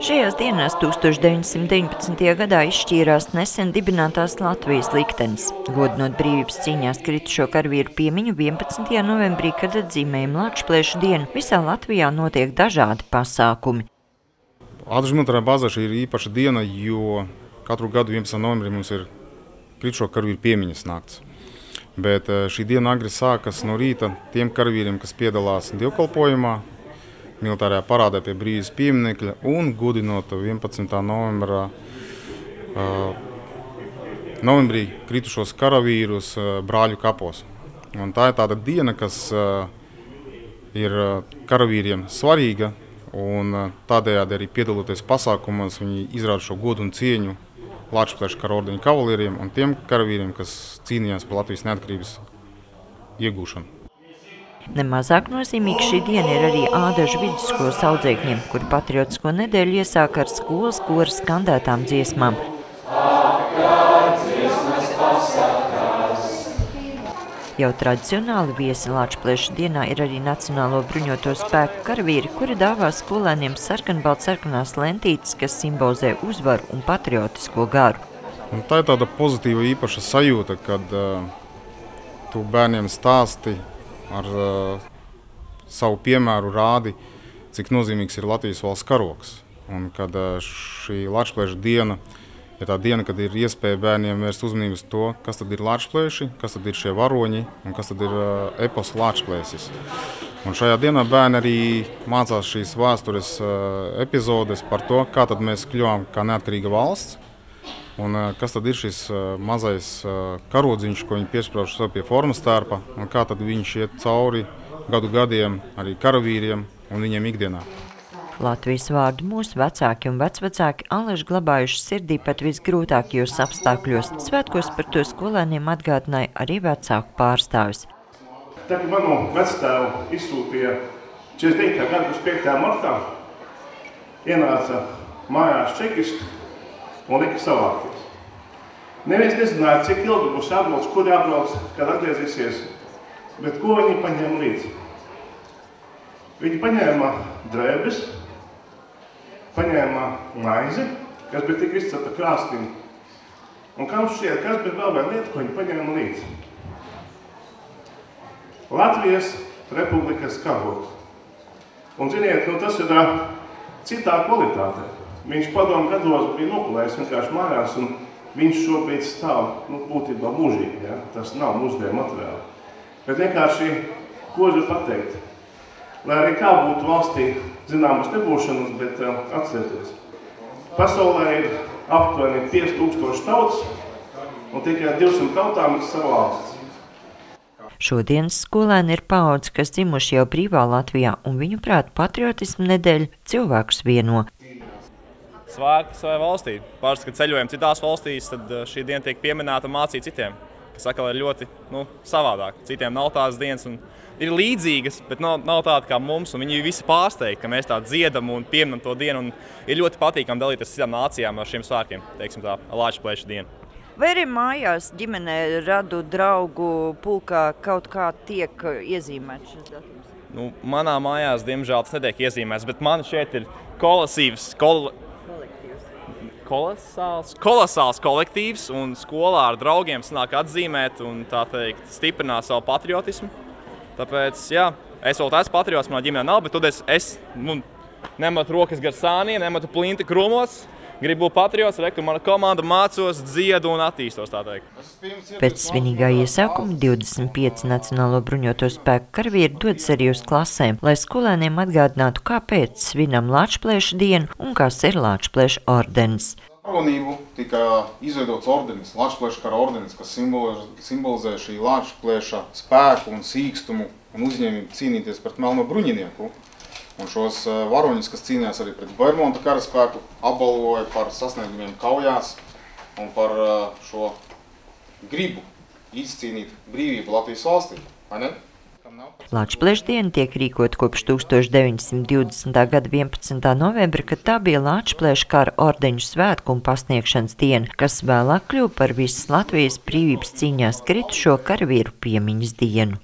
Šajās dienās 1919. gadā izšķīrās nesen dibinātās Latvijas liktenis. Godinot brīvības cīņās kritušo karavīru piemiņu 11. novembrī, kad atzīmējam Lakšplēšu dienu, visā Latvijā notiek dažādi pasākumi. Ādažu militārā bāzē šī ir īpaša diena, jo katru gadu 11. novembrī mums ir kritušo karavīru piemiņas nakts. Bet šī diena agri sākas no rīta tiem karavīriem, kas piedalās dievkalpojumā, militārajā parādē pie brīvības pieminekļa un godinot 11. novembrī kritušos karavīrus brāļu kapos. Un tā ir tāda diena, kas ir karavīriem svarīga, un tādējādi arī piedaloties pasākumos, viņi izrāda šo godu un cieņu Lakšplēša kara ordeņa kavalieriem un tiem karavīriem, kas cīnījās par Latvijas neatkarības iegūšanu. Nemazāk nozīmīga šī diena ir arī Ādažu vidusskolas audzēkņiem, kuri patriotisko nedēļu iesāk ar skolas kora skandētām dziesmām. Jau tradicionāli viesi Lakšplēšu dienā ir arī Nacionālo bruņoto spēku karavīri, kuri dāvā skolēniem sarkanbaltsarkanās lentītes, kas simbolizē uzvaru un patriotisko garu. Un tā ir tāda pozitīva īpaša sajūta, kad tu bērniem stāsti ar savu piemēru rādi, cik nozīmīgs ir Latvijas valsts karogs. Un kad šī Lakšplēša diena ir tā diena, kad ir iespēja bērniem vērst uzmanības to, kas tad ir Lakšplēši, kas tad ir šie varoņi un kas tad ir epos Lakšplēsis. Un šajā dienā bērni arī mācās šīs vēstures epizodes par to, kā tad mēs kļuvām kā neatkarīga valsts un kas tad ir šis mazais karodziņš, ko viņi piesprauž sev pie formas tērpa, un kā tad viņš iet cauri gadu gadiem arī karavīriem un viņiem ikdienā. Latvijas vārdu mūsu vecāki un vecvecāki allaž glabājuši sirdī pat visgrūtākajos apstākļos. Svētkos par to skolēniem atgādināja arī vecāku pārstāvis. Tā, kad manu vectēvu izsūtīja 49. gada 5. martā, ienāca mājās čekisti un lika savākties. Neviens nezināja, cik ilgi būs jābrauc, kur jābrauc, kad atgriezīsies, bet ko viņi paņēma līdzi? Viņi paņēma drēbes, paņēma maizi, kas bija tik izcepta krāstīm. Un kā mums šķiet, kas bija vēl viena lieta, ko viņi paņēma līdzi? Latvijas Republikas karogs. Un ziniet, tas ir citā kvalitāte. Viņš padomu gados bija nopulējis vienkārši mājās, un viņš šobrīd stāv būtībā mūžīgi. Ja? Tas nav mūsdienu materiāli. Bet vienkārši, ko es varu pateikt? Lai arī kā būtu valstī zināmas nebūšanas, bet atcerieties. Pasaulē ir aptuveni 5000 tautas, un tikai 200 tautām ir sava valsts. Šodienas skolēni ir paudze, kas dzimuši jau brīvā Latvijā, un viņu prāt patriotismu nedēļa cilvēkus vieno. Svētki savai valstī. Parasti, kad ceļojam citās valstīs, tad šī diena tiek pieminēta un mācīt citiem, kas atkal ir ļoti savādāk. Citiem nav tās dienas un ir līdzīgas, bet nav tāda kā mums, un viņi visi pārsteigti, ka mēs tā dziedam un pieminam to dienu, un ir ļoti patīkami dalīties citām nācijām ar šiem svētkiem, teiksim tā, Lakšplēša dienu. Vai arī mājās ģimenē, radu, draugu pulkā kaut kā tiek iezīmēts šis datums? Manā mājās, diemžēl, tas netiek iezīmēts, bet man šeit ir kolosāls kolektīvs, un skolā ar draugiem sanāk atzīmēt un, tā teikt, stiprināt savu patriotismu. Tāpēc, jā, es vēl esmu patriots, manā ģimenē nav, bet tad es nemetu rokas gar sāniem, nemetu plinti krūmos, gribu būt patriots, reku mana komanda mācos, dziedu un attīstos, tā teikt. Pēc svinīgā iesākuma 25 Nacionālo bruņoto spēku karavīri dodas arī uz klasēm, lai skolēniem atgādinātu, kāpēc svinam Lakšplēša dienu un kas ir Lakšplēša ordenis. Varonību tika izveidots ordenis, Lakšplēša kara ordenis, kas simbolizē šī Lakšplēša spēku un sīkstumu un uzņēmību cīnīties pret melno bruņinieku. Un šos varoņus, kas cīnījās arī pret Bermonta karaspēku, apbalvoja par sasniegumiem kaujās un par šo gribu izcīnīt brīvību Latvijas valstī. Vai ne? Lakšplēša diena tiek rīkota kopš 1920. gada 11. novembra, kad tā bija Lakšplēša kara ordeņu svētku un pasniegšanas diena, kas vēlāk kļuva par visas Latvijas brīvības cīņās kritušo karavīru piemiņas dienu.